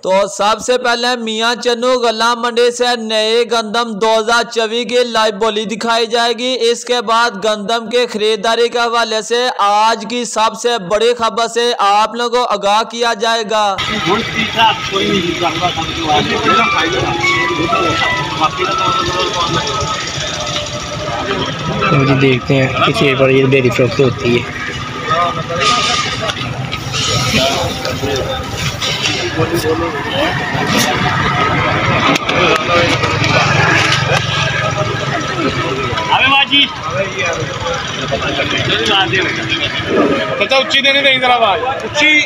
तो सबसे पहले मियां चन्नू गल्ला मंडी से नए गंदम 2024 की लाइव बोली दिखाई जाएगी। इसके बाद गंदम के खरीदारी के हवाले से आज की सबसे बड़ी खबर से आप लोगों को आगाह किया जाएगा। तो देखते हैं किसी पर ये डेयरी फ्रॉक होती है। उच्ची देने नहीं उच्ची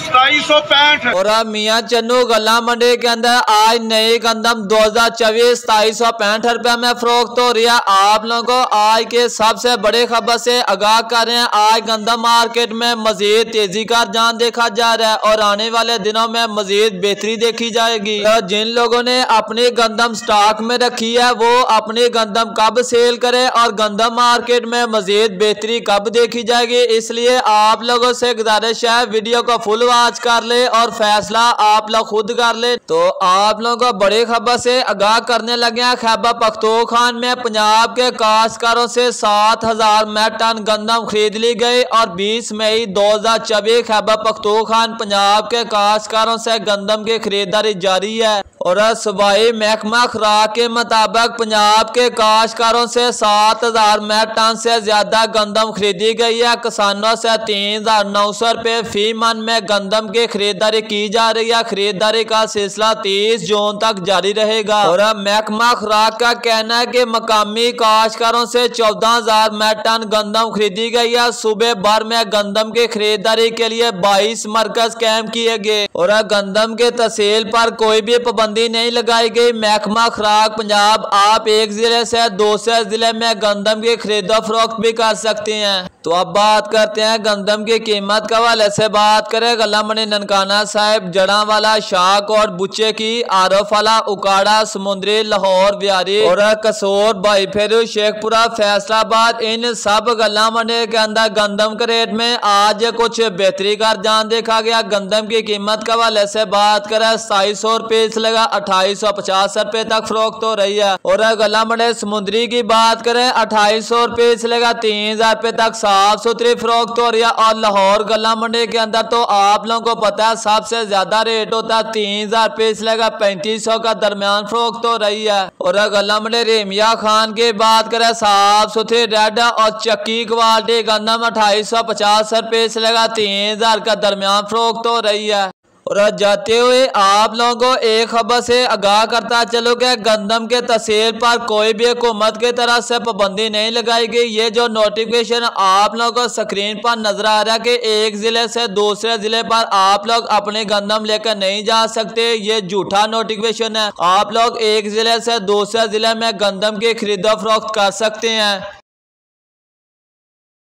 2765। और अब मियां चन्नू गल्ला मंडी के अंदर आज नई गंदम 2024 2765 रुपया में फरोख्त हो रही है। आप लोगों को आज के सबसे बड़े खबर से आगाह कर रहे हैं। आज गंदम मार्केट में मजीद तेजी का रुझान देखा जा रहा है और आने वाले दिनों में मजीद बेहतरी देखी जाएगी। तो जिन लोगों ने अपनी गंदम स्टॉक में रखी है वो अपनी गंदम कब सेल करे और गंदम मार्केट में मजीद बेहतरी कब देखी जाएगी, इसलिए आप लोगों से गुजारिश है वीडियो को फुल वॉच कर ले और फैसला आप लोग खुद कर ले। तो आप लोगों को बड़ी खबर से आगाह करने लगे हैं। खैबर पख्तूनख्वा में पंजाब के काश्तकारों से 7000 मेट्रिक टन गंदम खरीद ली गई और 20 मई 2024 खैबर पख्तूनख्वा पंजाब के काश्तकारों से गंदम की खरीदारी जारी है। और सूबाई महकमा खुराक के मुताबिक पंजाब के काश्तकारों से 7000 मेट्रिक टन से ज्यादा गंदम खरीदी गई है। किसानों से 3900 रुपये फी मन में गंदम की खरीदारी की जा रही है। खरीदारी का सिलसिला 30 जून तक जारी रहेगा। और महकमा खुराक का कहना है कि मकामी काश्तकारों से 14000 मेट्रिक टन गंदम खरीदी गई है। सूबे भर में गंदम की खरीदारी के लिए 22 मरकज कायम किए गए और गंदम के तहसील पर कोई भी पाबंदी नहीं लगाई गई। महकमा खुराक पंजाब आप एक जिले से दूसरे जिले में गंदम की खरीदो फरोख्त भी कर सकते हैं। तो अब बात करते हैं गंदम की कीमत के हवाले से। बात करें गल्ला मंडी ननकाना साहिब, जड़ावाला, शाहकोट, बुच्चे की, आरोफाला, उकाड़ा, समुद्री, लाहौर, व्यारी और कसौर, भाईफेरू, शेखपुरा, फैसलाबाद, इन सब गल्ला मंडी के अंदर गंदम के रेट में आज कुछ बेहतरी का रुझान देखा गया। गंदम की कीमत के हवाले से बात करें 2700 रुपये से लगा 2850 रुपये तक फरोख्त हो रही है। और गल्ला मंडी समुद्री की बात करें 2800 रुपये से लगा 3000 रुपये तक साफ सुथरी फरोख्त हो रही है। और लाहौर गल्ला मंडी के अंदर तो आप लोगों को पता है सबसे ज्यादा रेट होता है 3000 रुपये से लगा 3500 का दरमियान फरोख्त हो रही है। और गल्ला मंडी रेमिया खान की बात करें साफ सुथरी रेड और चक्की क्वालिटी गंदम 2850 रुपये से लगा 3000 का दरमियान फरोख्त हो रही है। और जाते हुए आप लोगों को एक खबर से आगाह करता चलो कि गंदम के तहसील पर कोई भी हुकूमत की तरफ से पाबंदी नहीं लगाई गई। ये जो नोटिफिकेशन आप लोगों को स्क्रीन पर नजर आ रहा है कि एक जिले से दूसरे जिले पर आप लोग अपने गंदम लेकर नहीं जा सकते, ये झूठा नोटिफिकेशन है। आप लोग एक जिले से दूसरे जिले में गंदम की खरीदो फरोख्त कर सकते हैं।